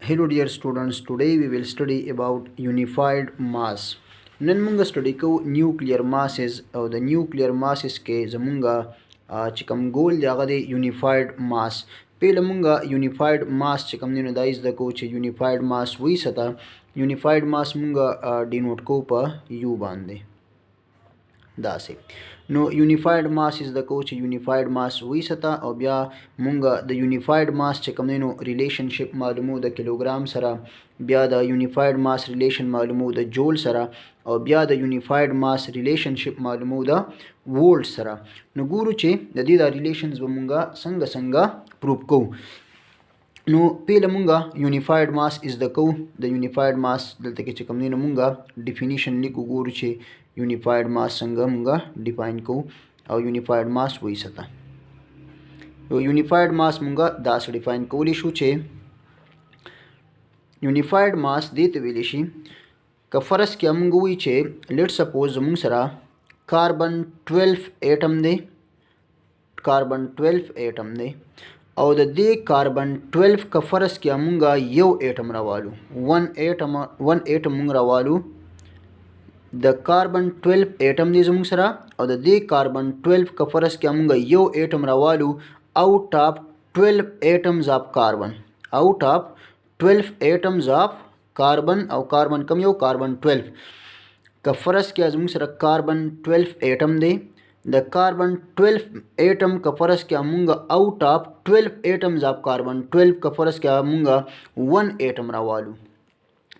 Hello dear students, today we will study about unified mass. नन मुंगा study को nuclear masses और the nuclear masses के जमुंगा चिकम गोल जागा दे यूनिफाइड मास. पहले मुंगा यूनिफाइड मास चिकम ने दाइज द को यूनिफाइड मास वही सता यूनिफाइड मास मुंगा डिनोट को पर यू बांधे दासे नो यूनिफाइड मास इज द कोच यूनिफाइड मास वही सता और ब्या मुंगा द यूनिफाइड मास चकमने नो रिलेशनशिप मालूम द किलोग्राम सरा ब्या द यूनिफाइड मास रिलेशन मालूम द जोल सरा और ब्या द यूनिफाइड मास रिलेशनशिप मालूम द वोल्ट सरा नो गुरु चे द दी द रिलेशंस मुंगा संग संगा प्रूफ को नो पहले मुंगा यूनिफाइड मास इज द को द यूनिफाइड मास दलते के चकमने मुंगा डिफिनीशन लिखो गुरु चे यूनिफाइड मास संग मुंगा डिफाइन को और यूनिफाइड मास वही सता तो यूनिफाइड मास मुंगा दास डिफाइन को लिशु चे यूनिफाइड मास देते वेलिशी का फरस क्या मुंगा वही चे लेट सपोज मुंग सरा कार्बन 12 एटम दे कार्बन 12 एटम दे और दे कार्बन 12 का फरस क्या मुंगा यो एटम रवालू वन एटम मुंग रवालू द कार्बन 12 एटम दे जमुंग सरा और दे कार्बन 12 का फरस क्या मुंगा यो एटम रवालू out of 12 atoms of carbon out of 12 atoms of carbon और कार्बन कम यो कार्बन 12 का फरस क्या जमुंग सरा कार्बन 12 एटम दे द कार्बन 12 एटम का फरस क्या मुंगा out of 12 atoms of carbon 12 का फरस क्या मुंगा 1 एटम रवालू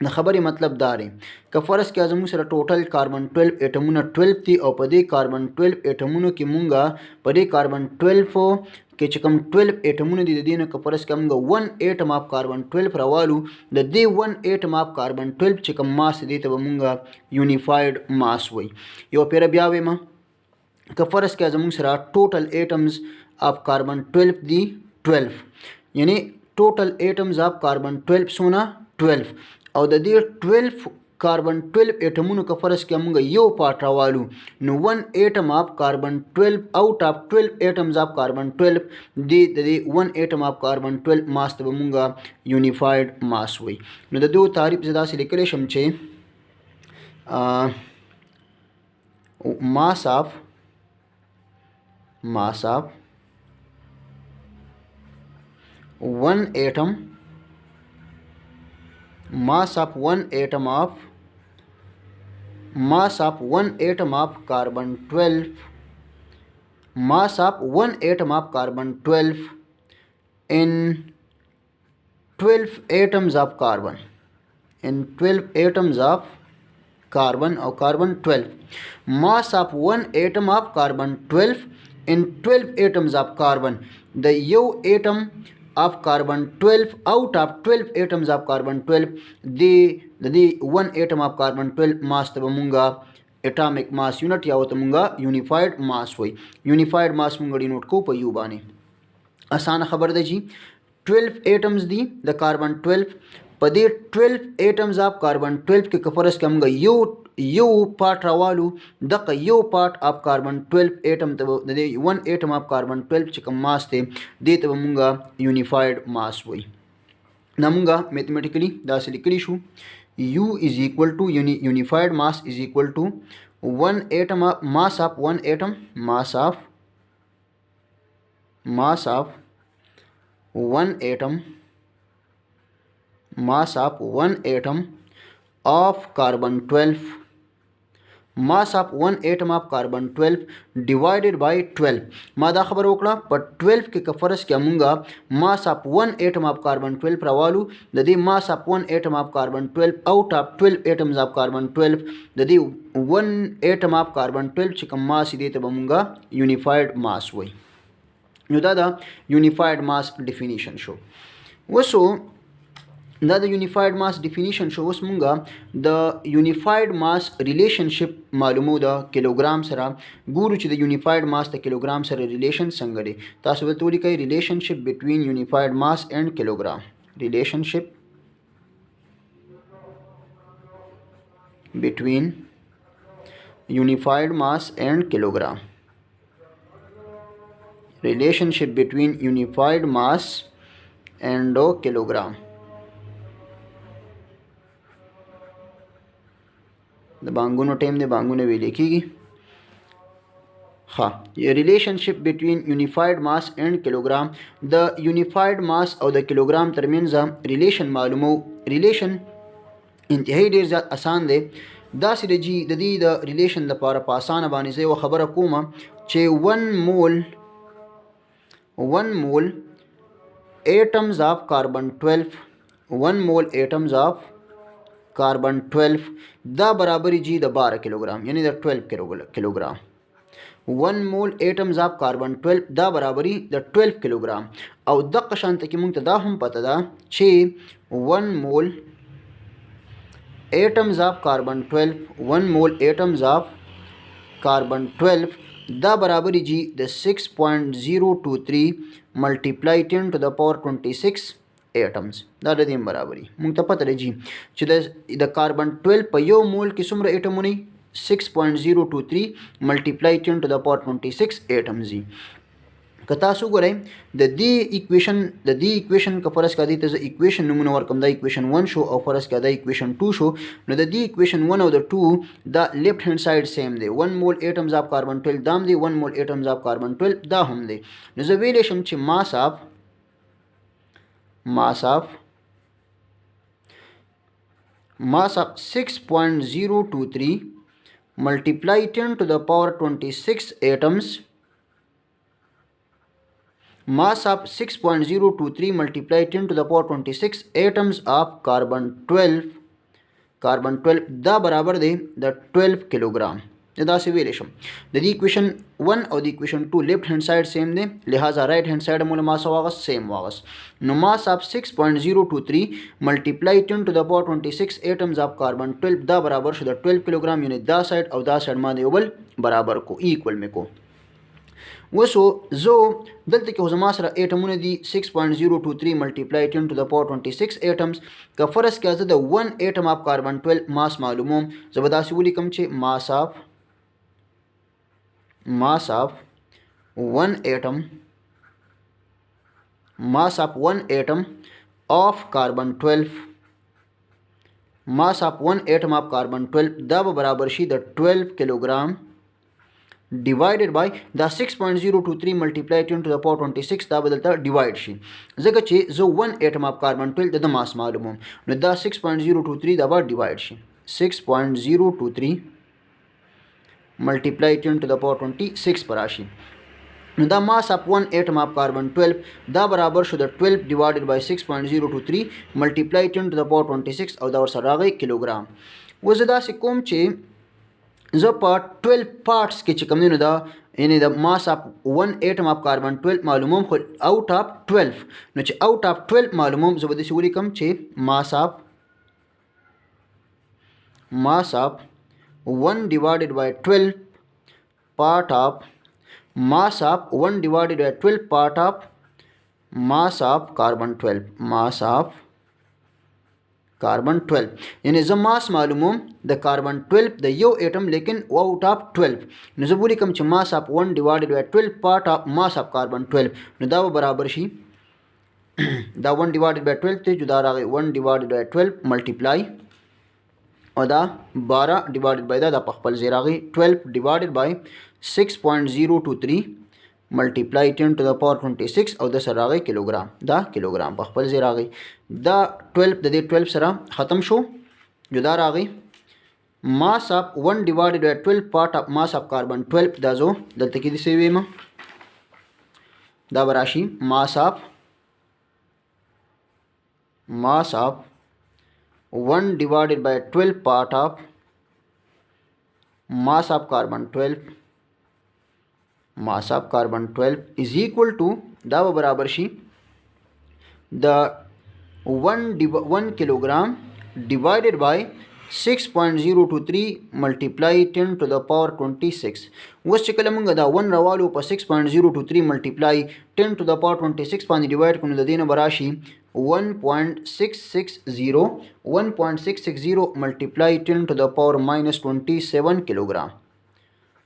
न खबर मतलब दारे का फरस क्या जमुंग सरा टोटल कार्बन 12 एटमुना 12 थी और पदे कार्बन 12 एटमुना की मुंगा पदे कार्बन 12 के चकम 12 एटमुना दी देना का फरस क्या मुंगा 1 एटम ऑफ कार्बन 12 रवालू the they 1 atom of carbon 12 चकम मास दे तब मुंगा यूनिफाइड मास वही यो पेरा ब्यावे मा का फरस क्या जमुंग सरा टोटल एटम्स ऑफ कार्बन 12 दी 12 यानी टोटल एटम्स ऑफ कार्बन 12 सोना 12 और दे 12 कार्बन 12 एटमुन का फरस क्या मुंगा यो पार्ट रवालू नो 1 atom of carbon 12 out of 12 atoms of carbon 12 they 1 atom of carbon 12 मास तब मुंगा यूनिफाइड मास हुई नो दो तारीफ ज़्यादा से लेकर शमचे मास of 1 atom mass of 1 atom of carbon 12 mass of 1 atom of carbon 12 in 12 atoms of carbon in 12 atoms of carbon or carbon 12 mass of 1 atom of carbon 12 in 12 atoms of carbon the yo atom of carbon 12 out of 12 atoms of carbon 12 the 1 atom of carbon 12 mass तब मुंगा atomic mass unit या होता मुंगा यूनिफाइड मास हुई यूनिफाइड मास मुंगा डिनोट को पयू बाने आसान खबर दे जी 12 एटम्स दी द कार्बन 12 पदे 12 एटम्स ऑफ कार्बन 12 के कफरस के मुंगा यो पार्ट रवालू द यो पार्ट ऑफ कार्बन 12 एटम तब दे 1 एटम ऑफ कार्बन 12 चिकम मास थे दे तब मुंगा यूनिफाइड मास हुई ना मुंगा मैथमेटिकली दास लिखली शू U is equal to unified mass is equal to 1 atom mass of 1 atom mass of 1 atom mass of 1 atom of carbon 12 mass of 1 atom of carbon 12 divided by 12 मादा खबर ओकड़ा पर 12 के कफरस क्या मुंगा mass of 1 atom of carbon 12 रवालू ददी mass of 1 atom of carbon 12 out of 12 atoms of carbon 12 ददी 1 atom of carbon 12 चिकम मास दे तब मुंगा यूनिफाइड मास वही नो दादा यूनिफाइड मास डिफिनीशन शो वसो दादा यूनिफाइड मास डिफिनीशन शो वस मुंगा द यूनिफाइड मास रिलेशनशिप मालूमो द किलोग्राम सरा गुरु च the unified mass the kilogram सरा रिलेशन संगडे तासुबल तोली कई relationship between unified mass and kilogram relationship between unified mass and kilogram relationship between unified mass and kilogram د بانګونو ټایم دی، بانګونه ویلې کېږي. ها ریلیشنشپ بټوین یونیفاید ماس اینڈ کیلوګرام. د یونیفاید ماس او د کیلوګرام ترمنځ ریلیشن معلومو. ریلیشن انتهایی ډیر زیات اسان دی. داسې د جی د دې د ریلیشن لپاره په اسانه باندې زه یو خبره کوم چې 1 مول atoms of carbon 12 1 mol atoms of carbon 12 دا برابرې جی د 12 کیلوګرام یعنی د 12 کیلوګرام. 1 mol atoms of carbon 12 دا برابرې د 12 کیلوګرام. او دغه شانته کې موږ ته دا هم پته ده چې 1 mol atoms of carbon 12 1 mol atoms of carbon 12 دا برابرې جی د 6.023 ملټیپلای 10 to the power 26 atoms. دا د دې برابرې موږ ته پته ده جی چې د کاربن 12 په یو مول کې څومره اټمونه 6.023 ملټیپلای 10 to the power 26 atoms دي. که تاسو ګورئ د دې ایکویشن که فرض کړئ ته زه ایکویشن نومونه ورکم، دا ایکویشن 1 شو او فرض کړئ دا ایکویشن 2 شو، نو د دې ایکویشن 1 او د 2 دا لیفت هاند ساید سیم دی. 1 مول atoms of carbon 12 دام دی، 1 مول atoms of carbon 12 دا هم دی. نو زه ویلی شم چې mass of 6.023 multiply 10 to the power 26 atoms. Mass of 6.023 multiply 10 to the power 26 atoms of carbon 12 دا برابر دی د 12 کیلوګرام. دا څه ویلی شم د دې ایکویشن 1 او د ایکویشن 2 لیفت هاند ساید سیم دی، لہذا رائٹ هاند ساید موږ ماس واغست سیم واغست. نو ماس of 6.023 multiply 10 to the power 26 atoms of carbon 12 دا برابر شو د 12 کیلوګرام. یعنی دا ساید او دا ساید ما د یو بل برابر کو ایکول می کو. وسو زو دلته کې زما سره اټمونه دي 6.023 ملټیپلای 10 to the power 26 atoms. که فرض کړه زه د 1 atom of carbon 12 ماس معلوموم، زه به داسې ولیکم چې mass of 1 atom of carbon 12 mass of 1 atom of carbon 12 دا به برابر شي د 12 کیلوګرام divided by دا 6.023 multiply 10 to the power 26 دا بدلته ډیوایډ شي. ځکه چې زه 1 atom of carbon 12 د ماس معلوموم، نو دا 6.023 دا به ډیوایډ شي. 6.023 multiply 10 to the power 26 پر راشي. نو دا mass of 1 atom of carbon 12 دا برابر شو د 12 divided by 6.023 multiply 10 to the power 26 او دا ورسره راغی کیلوګرام. وزه داسې کوم چې زه په 12 پارټس کې چې کوم دی نو دا یعنی د mass of 1 atom of carbon 12 معلوموم، خو out of 12. نو چې out of 12 معلوموم زه به داسې ولیکم چې mass of 1 divided by 12 part of mass of 1 divided by 12 part of mass of carbon 12 یعنی زه ماس معلوموم د کاربن 12 د یو اټم لیکن out of 12. نو زه ولیکم چې mass of 1 divided by 12 part of mass of carbon 12 نو دا به برابر شي دا 1 divided by 12 ته جدا راغی 1 divided by 12 ملټیپلای او دا 12 divided by دا په خپل ځای راغی 12 divided by 6.023 ملټیپلای 10 to the power 26 او د سره راغی کیلوګرام. دا کیلوګرام په خپل ځای راغی. دا 12 د دې 12 سره ختم شو جدا راغی. mass of 1 divided by 12 part of mass of carbon 12 دا زو دلته کې دې سوي ما دا براشي mass of 1 divided by 12 part of mass of carbon 12 is equal to دا برابر شي د 1 kilogram divided by 6.023 multiply 10 to the power 26. اوس چې کله موږ دا 1 راوالو په 6.023 multiply 10 to the power 26 باندې ډیوایډ کړو د دې نه براشي 1.660 multiply 10 to the power minus 27 کیلوګرام.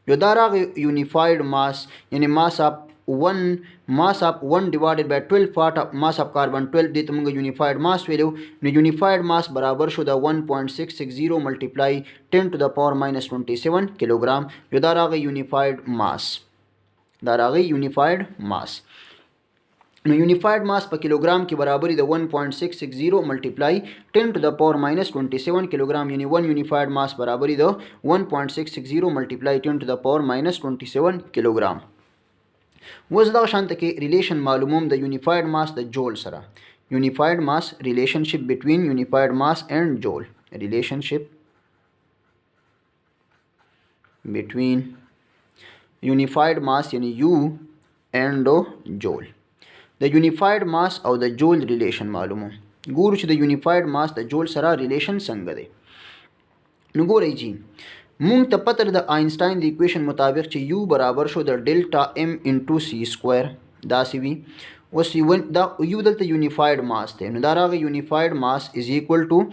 جو دا راغی یونیفاید ماس یعنی mass of 1 mass of 1 divided by 12 part of mass of carbon 12 दे तुमंग यूनिफाइड मास वेल्यू न यूनिफाइड मास बराबर शो द 1.660 मल्टीप्लाई 10 to the power minus 27 किलोग्राम जो दारा गई unified मास दारा गई unified मास no unified मास पर किलोग्राम की बराबरी द 1.660 मल्टीप्लाई 10 to the power minus 27 किलोग्राम यानी 1 यूनिफाइड मास बराबरी द 1.660 मल्टीप्लाई 10 to the power minus 27 किलोग्राम वजदा शांत के रिलेशन मालूम द यूनिफाइड मास द जोल सरा unified mass relationship between unified mass and joule relationship between unified mass यानी यू एंड जोल द यूनिफाइड मास और द जोल रिलेशन मालूम गुरु द यूनिफाइड मास द जोल सरा रिलेशन संग दे नुगो रही जी मूंग तपतर द आइंस्टाइन द इक्वेशन मुताबिक च यू बराबर शो द delta M into C square दासीवी वस द यू दल यूनिफाइड मास थे दारा unified mass is equal to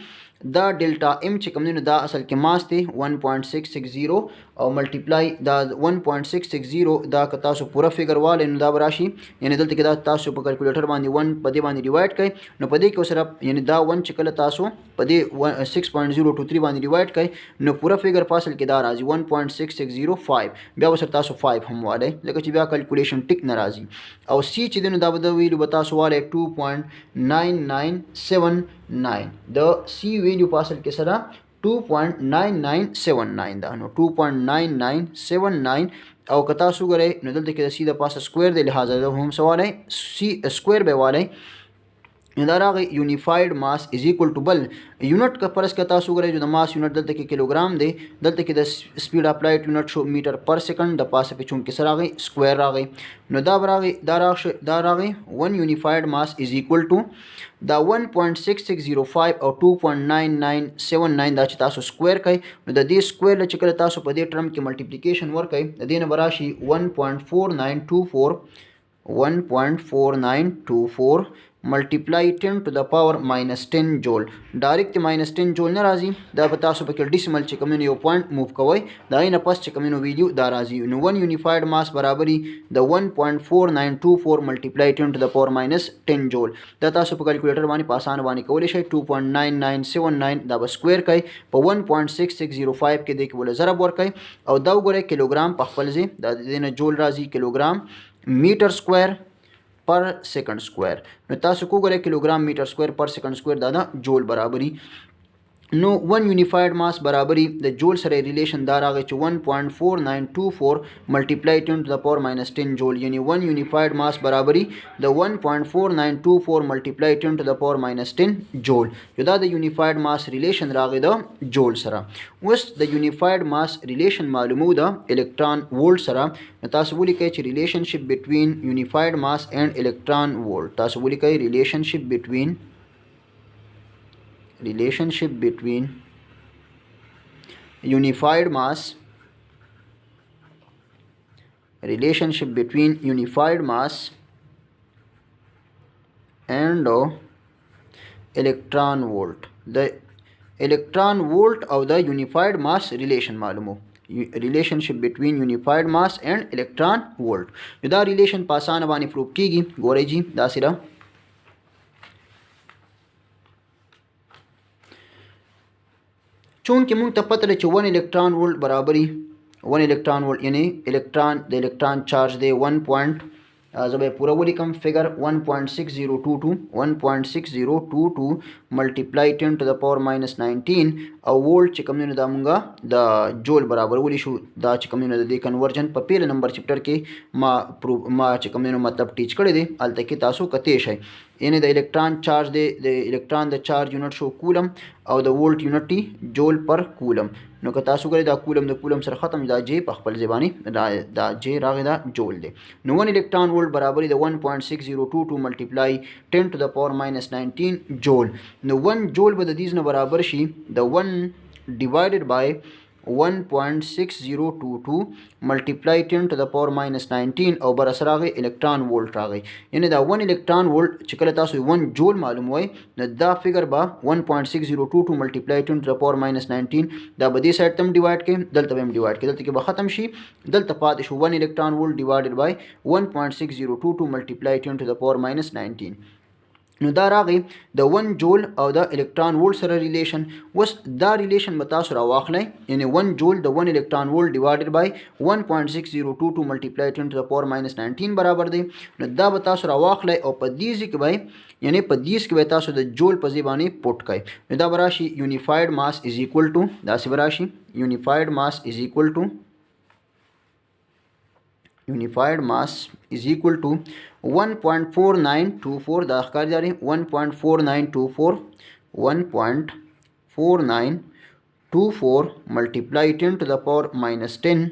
द डेल्टा एम चिकम दा असल के मास थे 1.660 और मल्टीप्लाई दा 1.660 दा तासु पूरा फिगर वाले दा बराशी यानी दलते के दा तासु पर कैलकुलेटर बांधी 1 पदे बांधी डिवाइड कई न पदे के उसरा यानी दा 1 चिकल तासु पदे 6.023 बांधी डिवाइड कई न पूरा फिगर पासल के दा राजी 1.6605 ब्या वसर तासु 5 हम वाले लेकिन ची ब्या कैलकुलेशन टिक नाराजी और सी चिदन दा बदवील बतासु वाले 2.9979 द सी वैल्यू पासल के सरा 2.9979 दानो 2.9979 और कता सुगर है नदल देखिए सीधा पास स्क्वायर दे लिहाजा हम सवाल है सी स्क्वायर बे वाले दारा गई unified mass is equal to बल यूनिट का परस का तासुगर है जो मास यूनिट दलते के किलोग्राम दे दलते के स्पीड ऑफ लाइट यूनिट शो मीटर पर सेकंड द पास पे चूंकि सर आ गई स्क्वायर आ गई नो दाबरा गई दारा गई 1 unified mass is equal to the 1.6605 और 2.9979 दा तासु स्क्वायर कई नो द दे स्क्वायर ल चिकल तासु पदे टर्म की मल्टीप्लिकेशन वर्क कई द देन बराशी 1.4924 मल्टीप्लाई 10 to the power minus 10 जोल डायरेक्ट माइनस 10 जोल ना राजी दा बता सो पके डिसिमल चे कम्युनो यो पॉइंट मूव कवई दा इन पस चे कम्युनो वैल्यू दा राजी नो 1 यूनिफाइड मास बराबरी द 1.4924 मल्टीप्लाई 10 to the power minus 10 जोल दा ता सो कैलकुलेटर वानी पासान वानी कवले शे 2.9979 दा बस स्क्वायर कई प 1.6605 के देख बोले जरा बोर कई और दा गोरे किलोग्राम पखपल जे दा देना जोल राजी किलोग्राम मीटर स्क्वायर पर सेकंड स्क्वायर न तासु को गरे किलोग्राम मीटर स्क्वायर पर सेकंड स्क्वायर दादा जोल बराबरी नो 1 यूनिफाइड मास बराबरी द जोल सरे रिलेशन दार आ गए 1.4924 मल्टीप्लाई 10 टू द पावर माइनस 10 जोल यानी 1 यूनिफाइड मास बराबरी द 1.4924 मल्टीप्लाई 10 टू द पावर माइनस 10 जोल जुदा द यूनिफाइड मास रिलेशन रागे द जोल सरा उस द यूनिफाइड मास रिलेशन मालूम द इलेक्ट्रॉन वोल्ट सरा तासबुली कहे relationship between unified mass and electron volt तासबुली कहे relationship between unified mass and electron volt the electron volt of the unified mass relation मालूम हो relationship between unified mass and electron volt युदा relation पासान वानी प्रूव कीगी गोरे जी दासिरा चूँकि मुंग तपत्र 1 इलेक्ट्रॉन वोल्ट बराबरी 1 इलेक्ट्रॉन वोल्ट यानी इलेक्ट्रॉन चार्ज दे 1. जब पूरा वो लिखम फिगर 1.6022 multiply 10 to the power minus 19 और वोल्ट चिकम ने दामूंगा द जोल बराबर वो लिशु दा चिकम ने दे कन्वर्जन पर पहले नंबर चैप्टर के मा चिकम ने मतलब टीच करे दे अल तक के तासो कतेश है यानी the electron charge they the electron the charge unit show coulomb और द वोल्ट यूनिटी जोल पर कूलम नो का तासु करे दा कूलम सर ख़त्म दा जे पखपल ज़बानी दा जे रागे दा जोल दे नो 1 इलेक्ट्रॉन वोल्ट बराबर द 1.6022 multiply 10 to the power minus 19 joule नो 1 जोल बद दीज न बराबर शी द 1 divided by 1.6022 multiply 10 to the power minus 19 او برس راغی electron volt राغی یعنی دا 1 electron volt چې کله تاسو 1 جول معلوم وای نو دا فگر به 1.6022 ملټیپلای 10 to the power minus 19 دا به دې سایډ تم ډیوایډ کې دلته به هم ډیوایډ کې دلته کې به ختم شي دلته پاتې شو 1 electron volt ډیوایډډ بای 1.6022 ملټیپلای 10 to the power minus 19 نو دا راغی د 1 جول او د الکترون وولټ سره ریلیشن وس دا ریلیشن به تاسو راواخلئ یعنی 1 جول د 1 الکترون وولټ ډیوایډډ بای 1.6022 ملټیپلای 10 to the power minus 19 برابر دی نو دا به تاسو راواخلئ او په دې ځای کې به یعنی په دې کې به تاسو د جول په ځای باندې پټ کړئ نو دا به راشي یونیفاید ماس از ایکوال ټو داسې به راشي یونیفاید ماس از ایکوال ټو unified mass is equal to 1.4924 دا ښکار جاری 1.4924 1.4924 multiply 10 to the power minus 10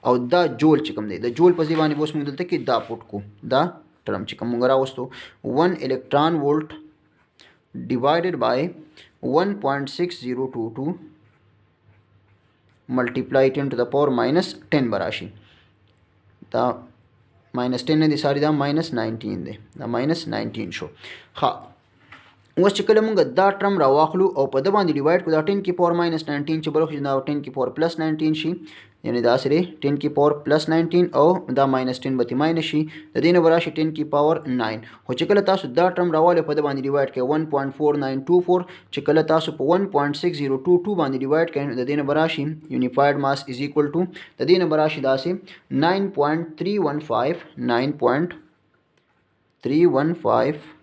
او دا جول چې کوم دی د جول په ځای باندې اوس موږ دلته کې دا پټ کو دا ټرم چې کوم موږ راوستو 1 electron volt divided by 1.6022 multiply 10 to the power minus 10 براشي دا माइनस 10 نه دي ساري دا माइनस 19 دی دا माइनस 19 شو ها اوس چې کله موږ دا ټرم راواخلو او په د باندې ډیوایډ کړو دا 10 کی پاور -19 چې بلخ دا 10 کی پاور +19 شي یعنی دا سره 10 کی پاور +19 او دا -10 به ماینس شي د دې نه براشي 10 کی پاور 9 خو چې کله تاسو دا ټرم راواله په د باندې ډیوایډ کړئ 1.4924 چې کله تاسو په 1.6022 باندې ډیوایډ کړئ د دې نه براشي یونیفاید ماس از ایکوال ټو د دې نه براشي داسې 9.315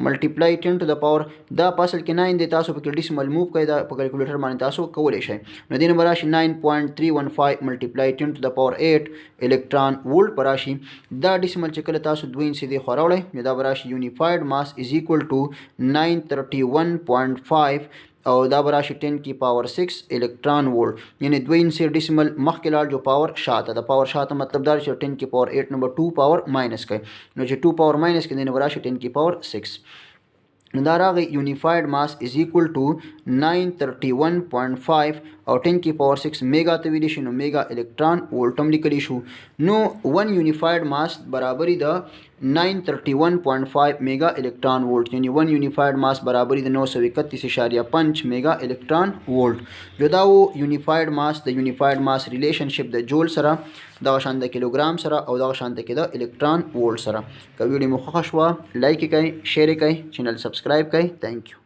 ملټیپلای 10 to the power دا پاسل کې 9 دی تاسو په کې ډیسیمل موو کړئ دا په کیلکولیټر باندې تاسو کولای شئ نو دینه براشي 9.315 ملټیپلای 10 to the power 8 الکترون وولټ براشي دا ډیسیمل چې کله تاسو دوه انچ دی خوراوړئ نو دا براشي یونیفاید ماس از ایکوال ټو 931.5 او دا براشي 10 کی پاور 6 الکترون وولټ یعنی دوه انچ ډیسیمل مخکې لاړ جو پاور شاته د پاور شاته مطلب دا چې 10 کی پاور 8 نمبر 2 پاور ماینس کړئ نو چې 2 پاور ماینس کې دینه براشي 10 کی پاور 6 نو دا راغی یونیفاید ماس از ایکوال ټو 931.5 او 10 کی پاور 6 میگا ته ویل شي نو میگا الکترون وولټ هم لیکلی شو نو 1 یونیفاید ماس برابرۍ د 931.5 میگا الکترون وولټ یعنی 1 یونیفاید ماس برابرۍ د 931.5 میگا الکترون وولټ جو دا و یونیفاید ماس د یونیفاید ماس ریلیشنشپ د جول سره دا شان د کیلوګرام سره او دا شان د الکترون وولټ سره که ویډیو مو خوښ شوه لایک کړئ شیر کړئ چینل سبسکرایب کړئ تھینک یو